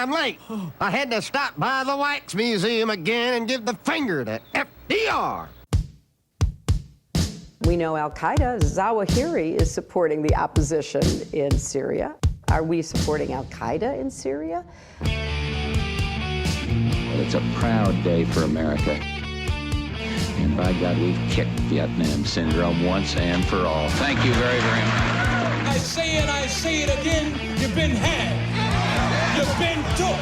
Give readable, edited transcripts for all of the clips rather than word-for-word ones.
I'm late. I had to stop by the Wax Museum again and give the finger to FDR. We know Al-Qaeda, Zawahiri, is supporting the opposition in Syria. Are we supporting Al-Qaeda in Syria? Well, it's a proud day for America. And by God, we've kicked Vietnam syndrome once and for all. Thank you very, very much. I say and I say it again, you've been had. You've been took.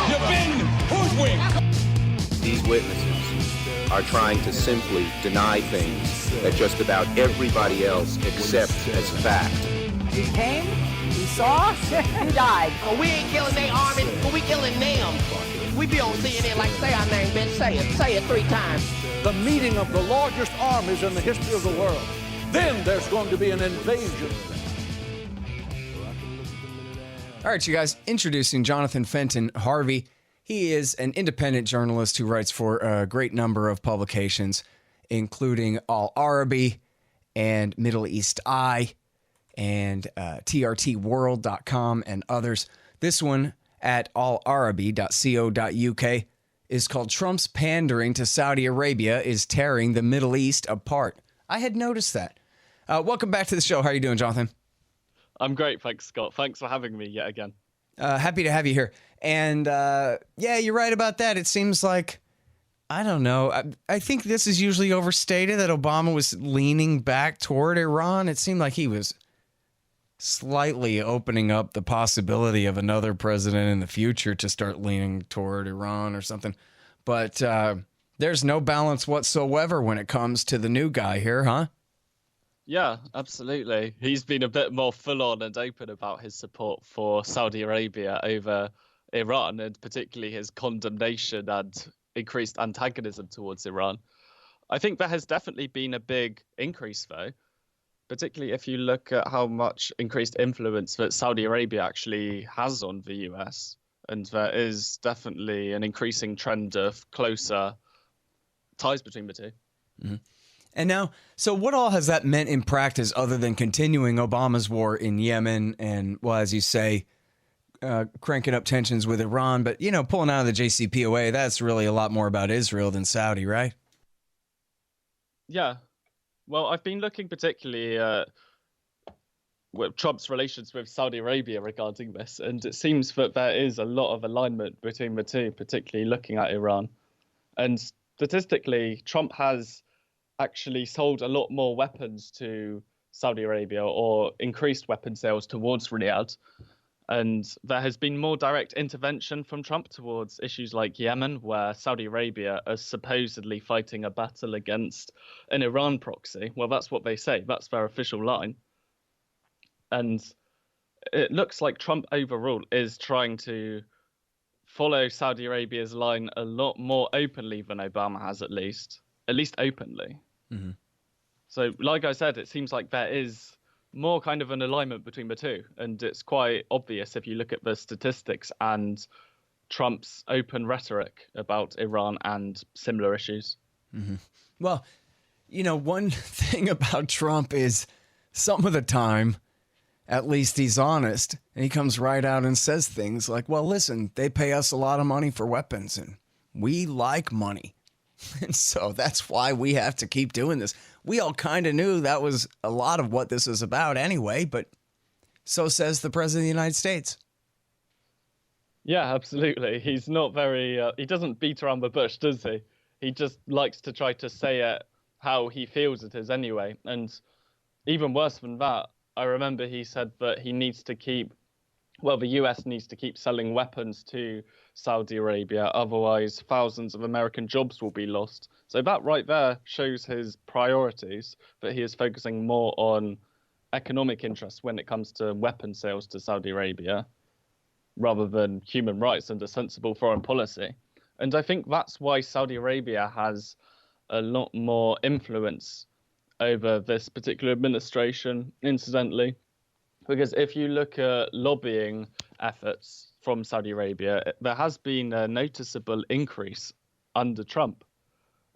You've been hoodwinked. These witnesses are trying to simply deny things that just about everybody else accepts as fact. We came, we saw, we died. Well, we ain't killing their army, but we killing them. We be on CNN like, say our name, bitch, say it 3 times. The meeting of the largest armies in the history of the world. Then there's going to be an invasion. All right, you guys, introducing Jonathan Fenton-Harvey. He is an independent journalist who writes for a great number of publications, including Al Arabi and Middle East Eye and trtworld.com and others. This one at alarabi.co.uk is called Trump's Pandering to Saudi Arabia is Tearing the Middle East Apart. I had noticed that. Welcome back to the show. How are you doing, Jonathan? I'm great, thanks, Scott. Thanks for having me yet again. Happy to have you here. And yeah, you're right about that. It seems like, I don't know, I think this is usually overstated that Obama was leaning back toward Iran. It seemed like he was slightly opening up the possibility of another president in the future to start leaning toward Iran or something. But there's no balance whatsoever when it comes to the new guy here, huh? Yeah, absolutely. He's been a bit more full-on and open about his support for Saudi Arabia over Iran, and particularly his condemnation and increased antagonism towards Iran. I think there has definitely been a big increase, though, particularly if you look at how much increased influence that Saudi Arabia actually has on the US. And there is definitely an increasing trend of closer ties between the two. Mm-hmm. And now, so what all has that meant in practice other than continuing Obama's war in Yemen and, well, as you say, cranking up tensions with Iran, but, you know, pulling out of the JCPOA, that's really a lot more about Israel than Saudi, right? Yeah. Well, I've been looking particularly at Trump's relations with Saudi Arabia regarding this, and it seems that there is a lot of alignment between the two, particularly looking at Iran. And statistically, Trump has actually sold a lot more weapons to Saudi Arabia or increased weapon sales towards Riyadh. And there has been more direct intervention from Trump towards issues like Yemen, where Saudi Arabia is supposedly fighting a battle against an Iran proxy. Well, that's what they say. That's their official line. And it looks like Trump overall is trying to follow Saudi Arabia's line a lot more openly than Obama has, at least openly. Mm-hmm. So, like I said, it seems like there is more kind of an alignment between the two. And it's quite obvious if you look at the statistics and Trump's open rhetoric about Iran and similar issues. Mm-hmm. Well, you know, one thing about Trump is some of the time, at least he's honest, and he comes right out and says things like, well, listen, they pay us a lot of money for weapons and we like money. And so that's why we have to keep doing this. We all kind of knew that was a lot of what this is about anyway, but so says the President of the United States. Yeah, absolutely. He's not very, he doesn't beat around the bush, does he? He just likes to try to say it how he feels it is anyway. And even worse than that, I remember he said that he needs to keep, well, the US needs to keep selling weapons to Saudi Arabia, otherwise thousands of American jobs will be lost. So that right there shows his priorities, that he is focusing more on economic interests when it comes to weapon sales to Saudi Arabia, rather than human rights and a sensible foreign policy. And I think that's why Saudi Arabia has a lot more influence over this particular administration, incidentally. Because if you look at lobbying efforts from Saudi Arabia, there has been a noticeable increase under Trump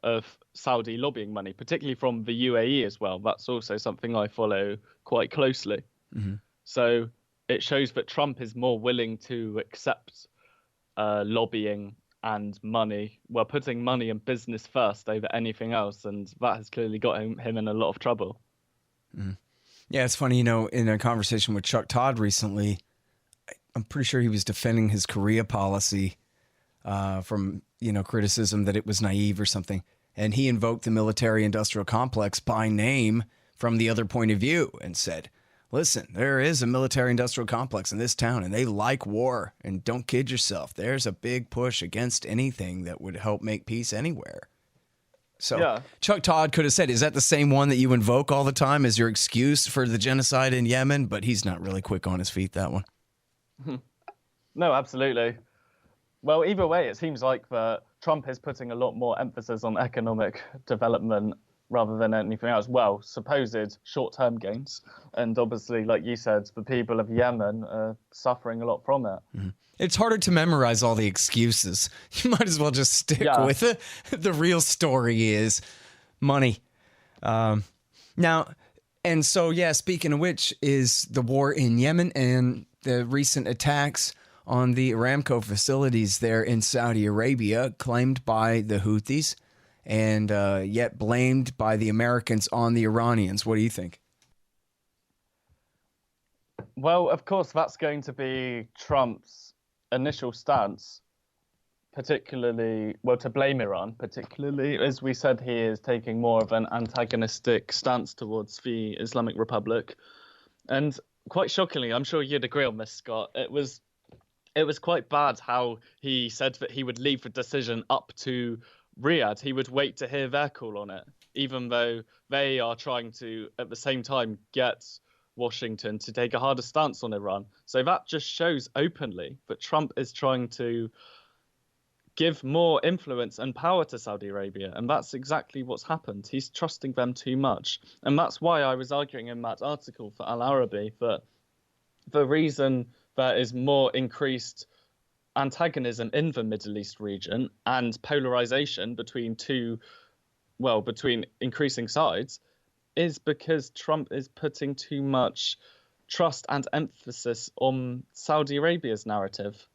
of Saudi lobbying money, particularly from the UAE as well. That's also something I follow quite closely. Mm-hmm. So it shows that Trump is more willing to accept lobbying and money, well, putting money and business first over anything else, and that has clearly got him in a lot of trouble. Yeah, it's funny, in a conversation with Chuck Todd recently, I'm pretty sure he was defending his Korea policy from, criticism that it was naive or something. And he invoked the military-industrial complex by name from the other point of view and said, listen, there is a military-industrial complex in this town, and they like war. And don't kid yourself. There's a big push against anything that would help make peace anywhere. So yeah. Chuck Todd could have said, is that the same one that you invoke all the time as your excuse for the genocide in Yemen? But he's not really quick on his feet, that one. No, absolutely. Well, either way, it seems like Trump is putting a lot more emphasis on economic development rather than anything else. Well, supposed short-term gains. And obviously, like you said, the people of Yemen are suffering a lot from it. Mm-hmm. It's harder to memorize all the excuses. You might as well just stick with it. The real story is money. Now, and so, speaking of which, is the war in Yemen and the recent attacks on the Aramco facilities there in Saudi Arabia, claimed by the Houthis and yet blamed by the Americans on the Iranians. What do you think? Well, of course, that's going to be Trump's initial stance, particularly, to blame Iran, particularly. As we said, he is taking more of an antagonistic stance towards the Islamic Republic. And quite shockingly, I'm sure you'd agree on this, Scott, it was quite bad how he said that he would leave the decision up to Riyadh. He would wait to hear their call on it, even though they are trying to, at the same time, get Washington to take a harder stance on Iran. So that just shows openly that Trump is trying to give more influence and power to Saudi Arabia. And that's exactly what's happened. He's trusting them too much. And that's why I was arguing in that article for Al Arabi that the reason there is more increased antagonism in the Middle East region and polarization between between increasing sides is because Trump is putting too much trust and emphasis on Saudi Arabia's narrative.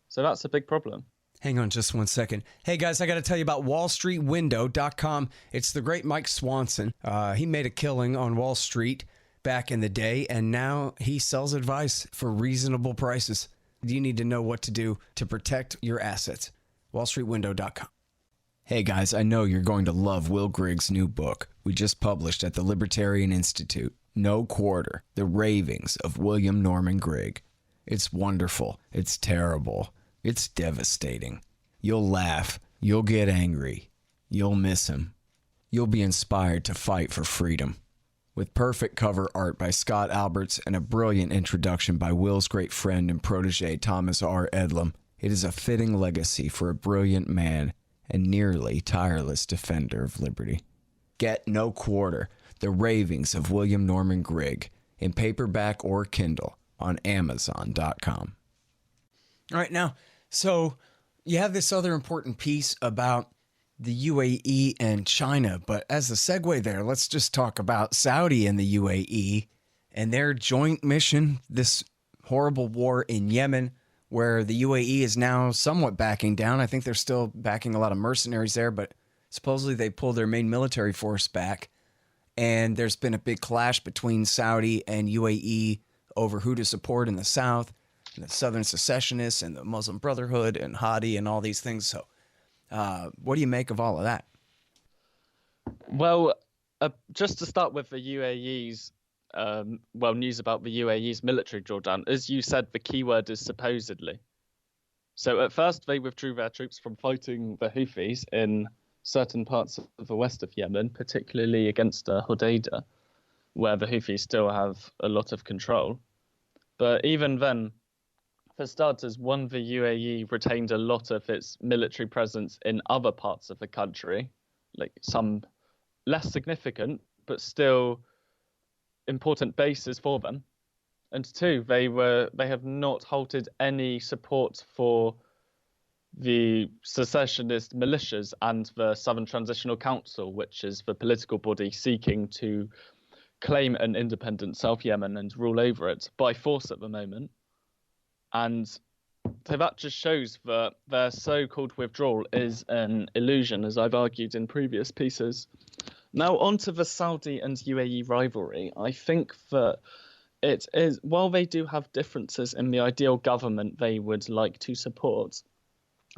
So that's a big problem. Hang on just 1 second. Hey guys, I got to tell you about wallstreetwindow.com. It's the great Mike Swanson. He made a killing on Wall Street back in the day, and now he sells advice for reasonable prices. You need to know what to do to protect your assets. wallstreetwindow.com. Hey guys, I know you're going to love Will Grigg's new book we just published at the Libertarian Institute, No Quarter, The Ravings of William Norman Grigg. It's wonderful. It's terrible. It's devastating. You'll laugh. You'll get angry. You'll miss him. You'll be inspired to fight for freedom. With perfect cover art by Scott Alberts and a brilliant introduction by Will's great friend and protege Thomas R. Edlam, it is a fitting legacy for a brilliant man and nearly tireless defender of liberty. Get No Quarter, The Ravings of William Norman Grigg, in paperback or Kindle on Amazon.com. All right, now, so you have this other important piece about the UAE and China, but as a segue there, let's just talk about Saudi and the UAE and their joint mission, this horrible war in Yemen, where the UAE is now somewhat backing down. I think they're still backing a lot of mercenaries there, but supposedly they pulled their main military force back. And there's been a big clash between Saudi and UAE over who to support in the south, and the Southern Secessionists and the Muslim Brotherhood and Hadi and all these things. So what do you make of all of that? Well, just to start with the UAE's news about the UAE's military drawdown. As you said, the key word is supposedly. So at first, they withdrew their troops from fighting the Houthis in certain parts of the west of Yemen, particularly against Hodeidah, where the Houthis still have a lot of control. But even then, for starters, the UAE retained a lot of its military presence in other parts of the country, like some less significant, but still important bases for them. And two, they have not halted any support for the secessionist militias and the Southern Transitional Council, which is the political body seeking to claim an independent South Yemen and rule over it by force at the moment. And So that just shows that their so-called withdrawal is an illusion, as I've argued in previous pieces. Now, onto the Saudi and UAE rivalry. I think that it is, while they do have differences in the ideal government they would like to support,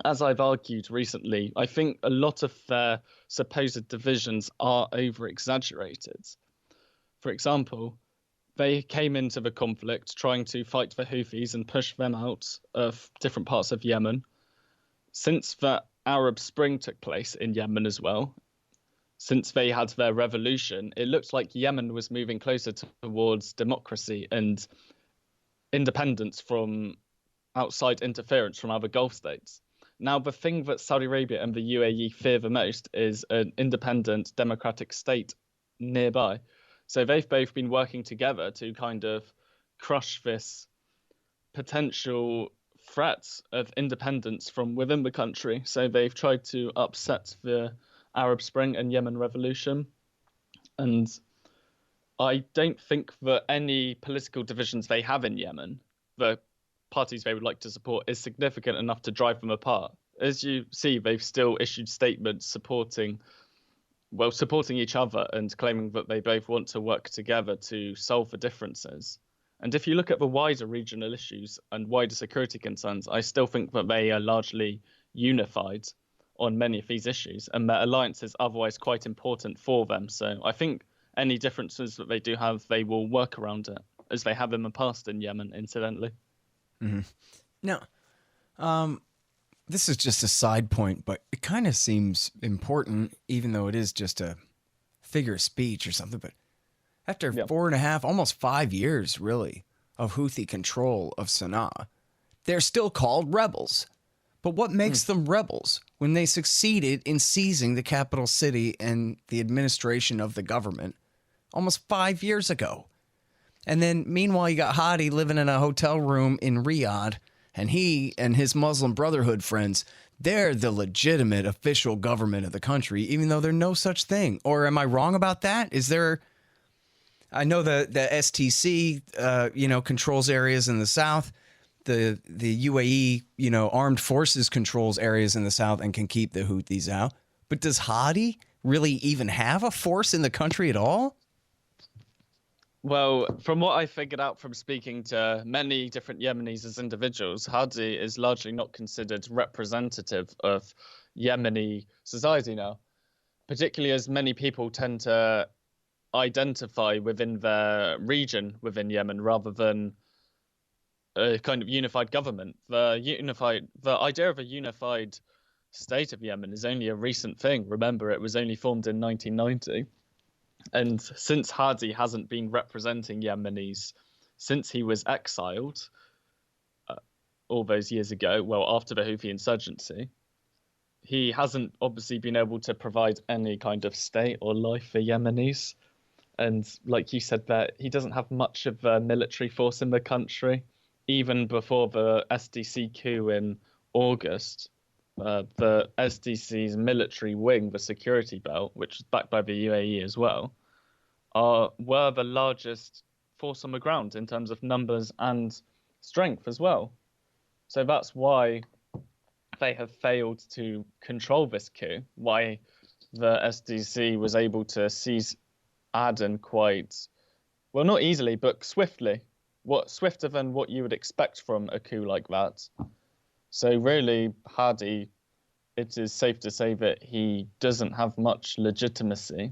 as I've argued recently, I think a lot of their supposed divisions are over-exaggerated. For example, they came into the conflict trying to fight the Houthis and push them out of different parts of Yemen. Since the Arab Spring took place in Yemen as well, since they had their revolution, it looked like Yemen was moving closer towards democracy and independence from outside interference from other Gulf states. Now, the thing that Saudi Arabia and the UAE fear the most is an independent democratic state nearby. So they've both been working together to kind of crush this potential threat of independence from within the country. So they've tried to upset the Arab Spring and Yemen revolution. And I don't think that any political divisions they have in Yemen, the parties they would like to support, is significant enough to drive them apart. As you see, they've still issued statements supporting each other and claiming that they both want to work together to solve the differences. And if you look at the wider regional issues and wider security concerns, I still think that they are largely unified on many of these issues, and their alliance is otherwise quite important for them. So I think any differences that they do have, they will work around it, as they have in the past in Yemen, incidentally. Mm-hmm. Now, this is just a side point, but it kind of seems important, even though it is just a figure of speech or something. But after 4.5, almost 5 years, really, of Houthi control of Sana'a, they're still called rebels. But what makes them rebels when they succeeded in seizing the capital city and the administration of the government almost 5 years ago? And then, meanwhile, you got Hadi living in a hotel room in Riyadh, and he and his Muslim Brotherhood friends, they're the legitimate official government of the country, even though they're no such thing. Or am I wrong about that? Is there... I know the STC, controls areas in the south. The UAE, armed forces controls areas in the south and can keep the Houthis out. But does Hadi really even have a force in the country at all? Well, from what I figured out from speaking to many different Yemenis as individuals, Hadi is largely not considered representative of Yemeni society now, particularly as many people tend to identify within their region within Yemen rather than a kind of unified government. The idea of a unified state of Yemen is only a recent thing. Remember, it was only formed in 1990. And since Hadi hasn't been representing Yemenis since he was exiled all those years ago, well, after the Houthi insurgency, he hasn't obviously been able to provide any kind of state or life for Yemenis. And like you said, that he doesn't have much of a military force in the country. Even before the SDC coup in August, the SDC's military wing, the security belt, which is backed by the UAE as well, were the largest force on the ground in terms of numbers and strength as well. So that's why they have failed to control this coup, why the SDC was able to seize Aden quite, well, not easily, but swiftly. Swifter than what you would expect from a coup like that. So really, Hadi, it is safe to say that he doesn't have much legitimacy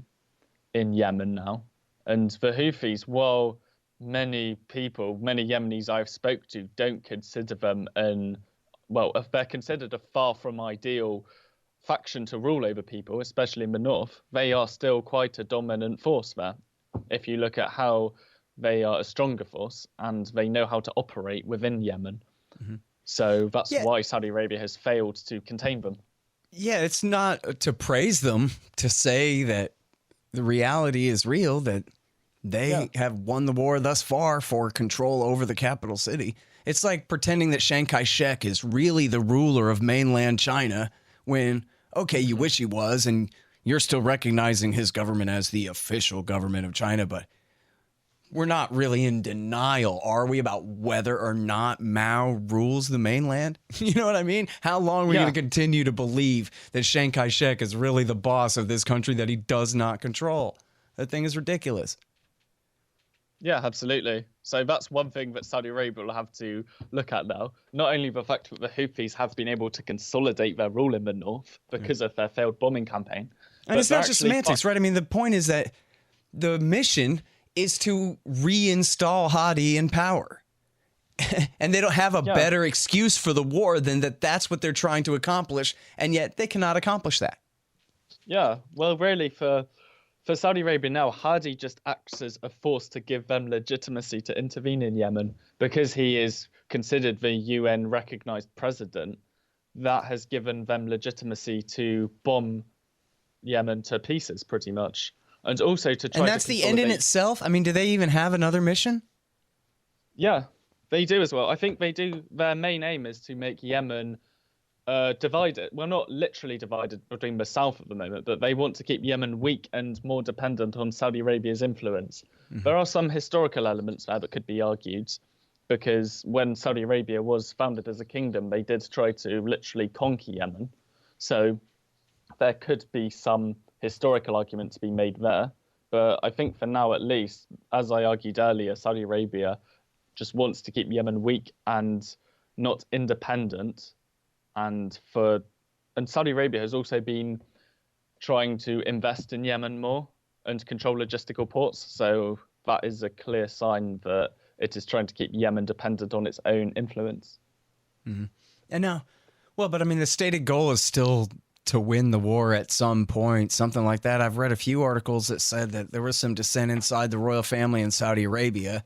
in Yemen now. And the Houthis, while many Yemenis I've spoke to don't consider them if they're considered a far from ideal faction to rule over people, especially in the north, they are still quite a dominant force there. If you look at how they are a stronger force and they know how to operate within Yemen. Mm-hmm. So that's why Saudi Arabia has failed to contain them. Yeah, it's not to praise them, to say that the reality is real, that they have won the war thus far for control over the capital city. It's like pretending that Chiang Kai-shek is really the ruler of mainland China when, okay, you wish he was, and you're still recognizing his government as the official government of China, but we're not really in denial, are we, about whether or not Mao rules the mainland? You know what I mean? How long are we going to continue to believe that Chiang Kai-shek is really the boss of this country that he does not control? That thing is ridiculous. Yeah, absolutely. So that's one thing that Saudi Arabia will have to look at now. Not only the fact that the Houthis have been able to consolidate their rule in the north because of their failed bombing campaign. And it's not just semantics, right? I mean, the point is that the mission is to reinstall Hadi in power. And they don't have a better excuse for the war than that's what they're trying to accomplish, and yet they cannot accomplish that. Yeah, well, really, for Saudi Arabia now, Hadi just acts as a force to give them legitimacy to intervene in Yemen because he is considered the UN-recognized president. That has given them legitimacy to bomb Yemen to pieces, pretty much. And also to try. And that's the end in itself? I mean, do they even have another mission? Yeah, they do as well. I think they do. Their main aim is to make Yemen divided. Well, not literally divided between the south at the moment, but they want to keep Yemen weak and more dependent on Saudi Arabia's influence. Mm-hmm. There are some historical elements there that could be argued, because when Saudi Arabia was founded as a kingdom, they did try to literally conquer Yemen. So there could be some historical argument to be made there. But I think for now, at least, as I argued earlier, Saudi Arabia just wants to keep Yemen weak and not independent. And Saudi Arabia has also been trying to invest in Yemen more and control logistical ports. So that is a clear sign that it is trying to keep Yemen dependent on its own influence. Mm-hmm. And now, but I mean, the stated goal is still to win the war at some point, something like that. I've read a few articles that said that there was some dissent inside the royal family in Saudi Arabia.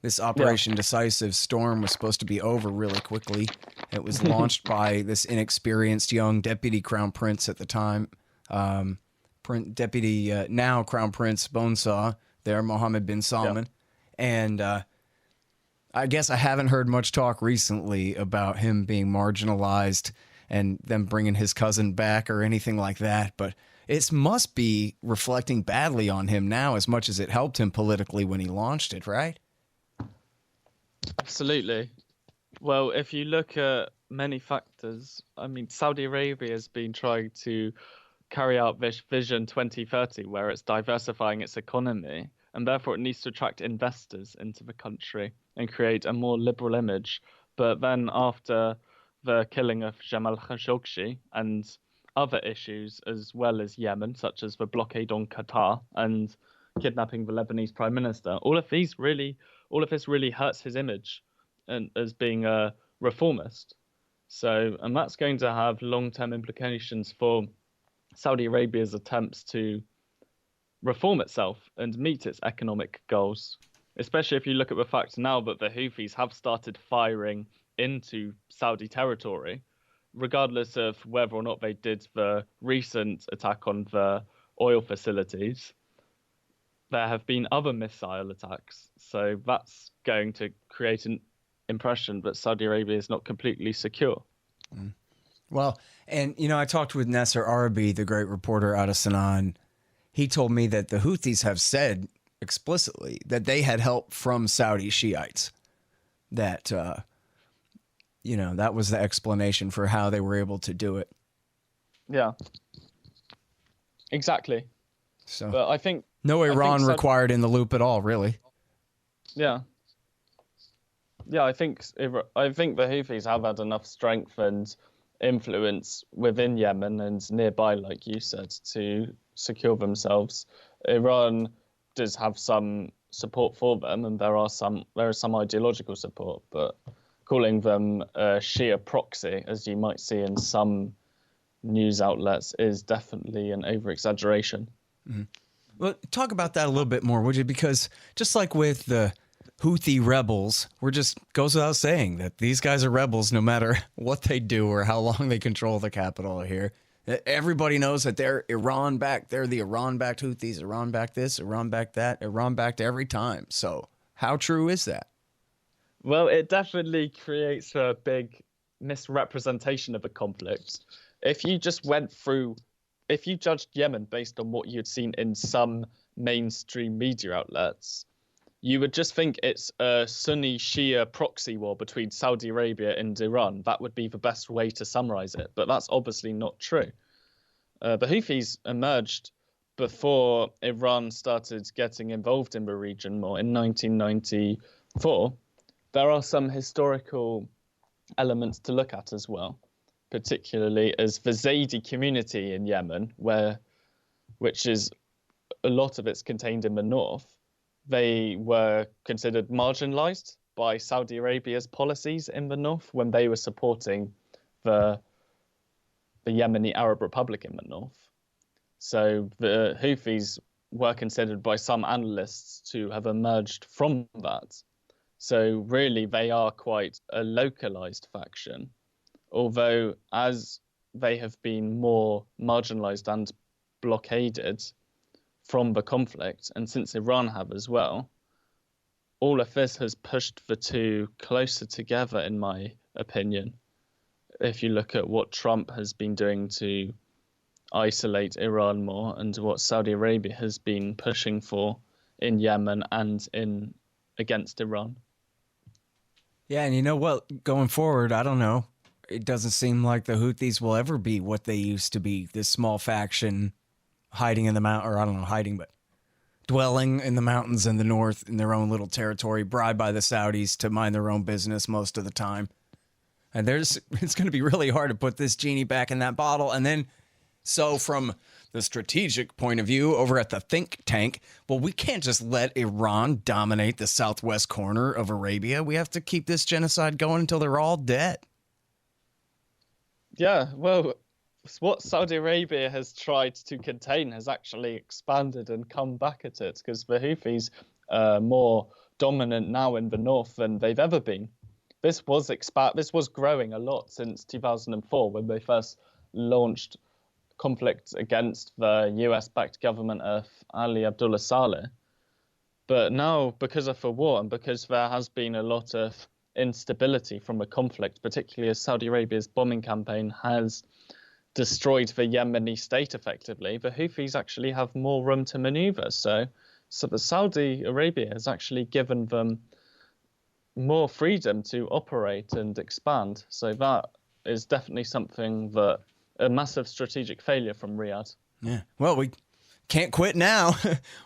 This Operation Decisive Storm was supposed to be over really quickly. It was launched by this inexperienced young deputy crown prince at the time, now Crown Prince Bonesaw there, Mohammed bin Salman. Yeah. And I guess I haven't heard much talk recently about him being marginalized and them bringing his cousin back or anything like that. But it must be reflecting badly on him now as much as it helped him politically when he launched it, right? Absolutely. Well, if you look at many factors, I mean, Saudi Arabia has been trying to carry out this Vision 2030, where it's diversifying its economy, and therefore it needs to attract investors into the country and create a more liberal image. But then after the killing of Jamal Khashoggi and other issues, as well as Yemen, such as the blockade on Qatar and kidnapping the Lebanese prime minister, all of this really hurts his image and as being a reformist. So, and that's going to have long-term implications for Saudi Arabia's attempts to reform itself and meet its economic goals, especially if you look at the fact now that the Houthis have started firing into Saudi territory, regardless of whether or not they did the recent attack on the oil facilities. There have been other missile attacks, so that's going to create an impression that Saudi Arabia is not completely secure. Mm. Well, and, I talked with Nasser Arabi, the great reporter out of Sanaa. He told me that the Houthis have said explicitly that they had help from Saudi Shiites, that, that was the explanation for how they were able to do it. Yeah, exactly. So, but I think no Iran required in the loop at all, really. Yeah. Yeah, I think the Houthis have had enough strength and influence within Yemen and nearby, like you said, to secure themselves. Iran does have some support for them, and there is some ideological support, but calling them a Shia proxy, as you might see in some news outlets, is definitely an over-exaggeration. Mm-hmm. Well, talk about that a little bit more, would you? Because just like with the Houthi rebels, goes without saying that these guys are rebels no matter what they do or how long they control the capital here. Everybody knows that they're Iran-backed. They're the Iran-backed Houthis, Iran-backed this, Iran-backed that, Iran-backed every time. So how true is that? Well, it definitely creates a big misrepresentation of the conflict. If you judged Yemen based on what you'd seen in some mainstream media outlets, you would just think it's a Sunni Shia proxy war between Saudi Arabia and Iran. That would be the best way to summarize it, but that's obviously not true. The Houthis emerged before Iran started getting involved in the region more in 1994. There are some historical elements to look at as well, particularly as the Zaidi community in Yemen, which is a lot of it's contained in the north, they were considered marginalized by Saudi Arabia's policies in the north when they were supporting the Yemeni Arab Republic in the north. So the Houthis were considered by some analysts to have emerged from that. So really, they are quite a localized faction, although as they have been more marginalized and blockaded from the conflict, and since Iran have as well, all of this has pushed the two closer together, in my opinion. If you look at what Trump has been doing to isolate Iran more and what Saudi Arabia has been pushing for in Yemen and against Iran. Yeah, and you know what? Going forward, I don't know. It doesn't seem like the Houthis will ever be what they used to be, this small faction hiding in the mountain, or I don't know, hiding, but dwelling in the mountains in the north in their own little territory, bribed by the Saudis to mind their own business most of the time. And it's going to be really hard to put this genie back in that bottle. And then, so from the strategic point of view over at the think tank, well, we can't just let Iran dominate the southwest corner of Arabia. We have to keep this genocide going until they're all dead. Yeah, well, what Saudi Arabia has tried to contain has actually expanded and come back at it, because the Houthis are more dominant now in the north than they've ever been. This was growing a lot since 2004 when they first launched conflict against the US-backed government of Ali Abdullah Saleh. But now, because of the war and because there has been a lot of instability from the conflict, particularly as Saudi Arabia's bombing campaign has destroyed the Yemeni state effectively, the Houthis actually have more room to maneuver. So the Saudi Arabia has actually given them more freedom to operate and expand. So that is definitely something that a massive strategic failure from Riyadh. Yeah. Well, we can't quit now.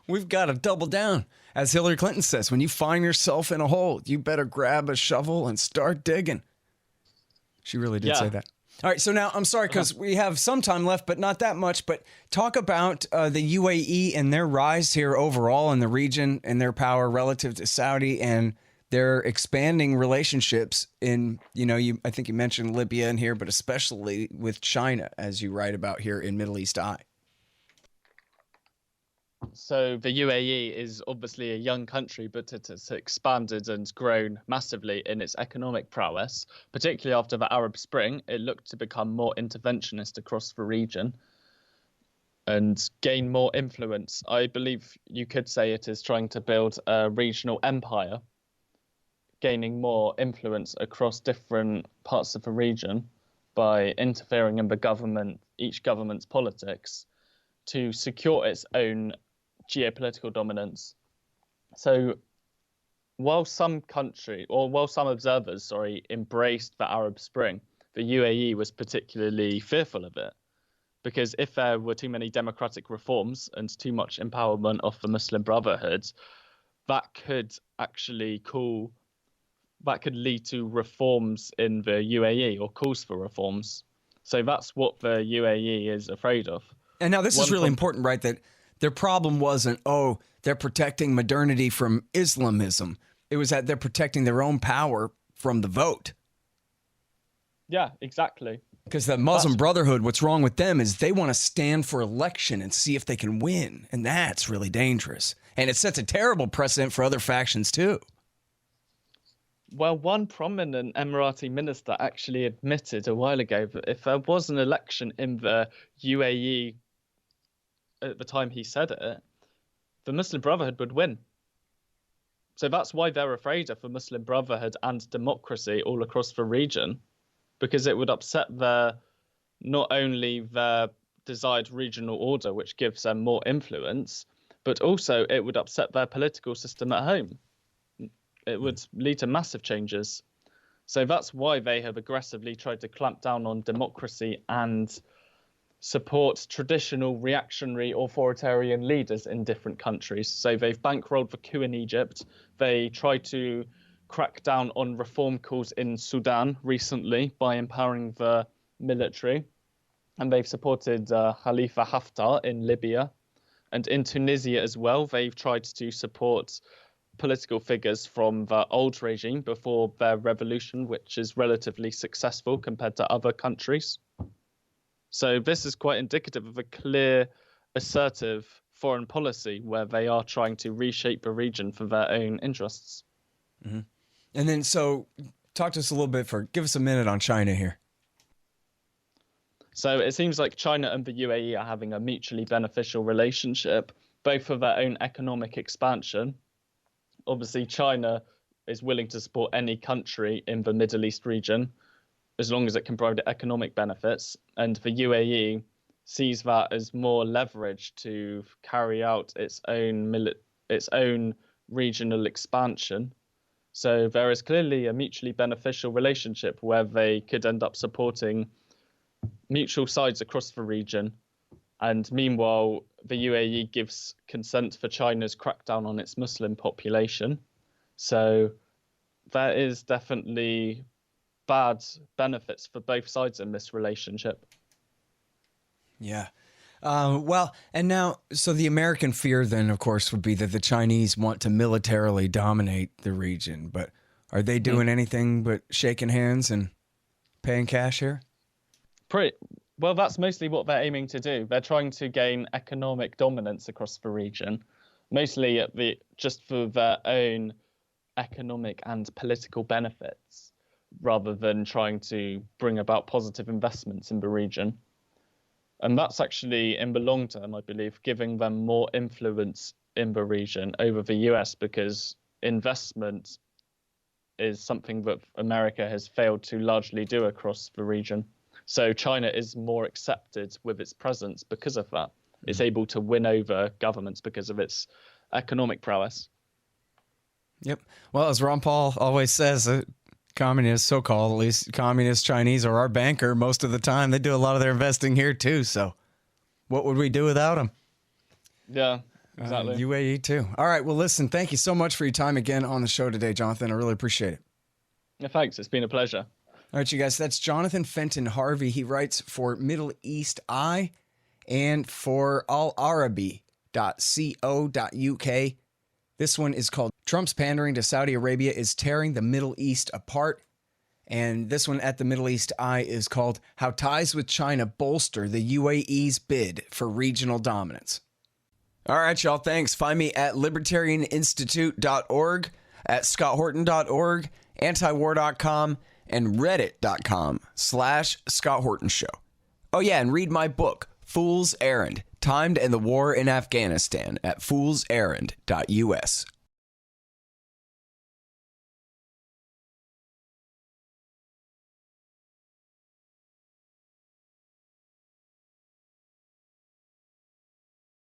We've got to double down. As Hillary Clinton says, when you find yourself in a hole, you better grab a shovel and start digging. She really did say that. All right, so now I'm sorry because we have some time left, but not that much. But talk about the UAE and their rise here overall in the region and their power relative to Saudi and their expanding relationships in, I think you mentioned Libya in here, but especially with China, as you write about here in Middle East Eye. So the UAE is obviously a young country, but it's expanded and grown massively in its economic prowess, particularly after the Arab Spring. It looked to become more interventionist across the region and gain more influence. I believe you could say it is trying to build a regional empire, gaining more influence across different parts of the region by interfering in each government's politics to secure its own geopolitical dominance. So while some observers, embraced the Arab Spring, the UAE was particularly fearful of it, because if there were too many democratic reforms and too much empowerment of the Muslim Brotherhood, that could lead to reforms in the UAE or calls for reforms. So that's what the UAE is afraid of. And now this is really important, right? That their problem wasn't, they're protecting modernity from Islamism. It was that they're protecting their own power from the vote. Yeah, exactly. Because the Muslim Brotherhood, what's wrong with them is they want to stand for election and see if they can win. And that's really dangerous. And it sets a terrible precedent for other factions too. Well, one prominent Emirati minister actually admitted a while ago that if there was an election in the UAE at the time he said it, the Muslim Brotherhood would win. So that's why they're afraid of the Muslim Brotherhood and democracy all across the region, because it would upset not only their desired regional order, which gives them more influence, but also it would upset their political system at home. It would lead to massive changes. So that's why they have aggressively tried to clamp down on democracy and support traditional reactionary authoritarian leaders in different countries. So they've bankrolled the coup in Egypt. They tried to crack down on reform calls in Sudan recently by empowering the military. And they've supported Khalifa Haftar in Libya. And in Tunisia as well, they've tried to support political figures from the old regime before their revolution, which is relatively successful compared to other countries. So this is quite indicative of a clear, assertive foreign policy where they are trying to reshape the region for their own interests. Mm-hmm. And then, so talk to us a little bit give us a minute on China here. So it seems like China and the UAE are having a mutually beneficial relationship, both for their own economic expansion. Obviously, China is willing to support any country in the Middle East region, as long as it can provide economic benefits. And the UAE sees that as more leverage to carry out its own regional expansion. So there is clearly a mutually beneficial relationship where they could end up supporting mutual sides across the region. And meanwhile, the UAE gives consent for China's crackdown on its Muslim population. So there is definitely bad benefits for both sides in this relationship. Yeah. Well, and now, so the American fear then, of course, would be that the Chinese want to militarily dominate the region. But are they doing anything but shaking hands and paying cash here? Well, that's mostly what they're aiming to do. They're trying to gain economic dominance across the region, mostly just for their own economic and political benefits, rather than trying to bring about positive investments in the region. And that's actually, in the long term, I believe, giving them more influence in the region over the US, because investment is something that America has failed to largely do across the region. So China is more accepted with its presence because of that. It's able to win over governments because of its economic prowess. Yep. Well, as Ron Paul always says, communists, so-called, at least communist Chinese, are our banker most of the time. They do a lot of their investing here too. So what would we do without them? Yeah, exactly. UAE too. All right. Well, listen, thank you so much for your time again on the show today, Jonathan. I really appreciate it. Yeah, thanks. It's been a pleasure. All right, you guys, that's Jonathan Fenton-Harvey. He writes for Middle East Eye and for alarabi.co.uk. This one is called Trump's Pandering to Saudi Arabia is Tearing the Middle East Apart. And this one at the Middle East Eye is called How Ties with China Bolster the UAE's Bid for Regional Dominance. All right, y'all, thanks. Find me at libertarianinstitute.org, at scotthorton.org, antiwar.com, and reddit.com/Scott Horton Show. Oh yeah, and read my book, Fool's Errand, Timed and the War in Afghanistan, at foolserrand.us.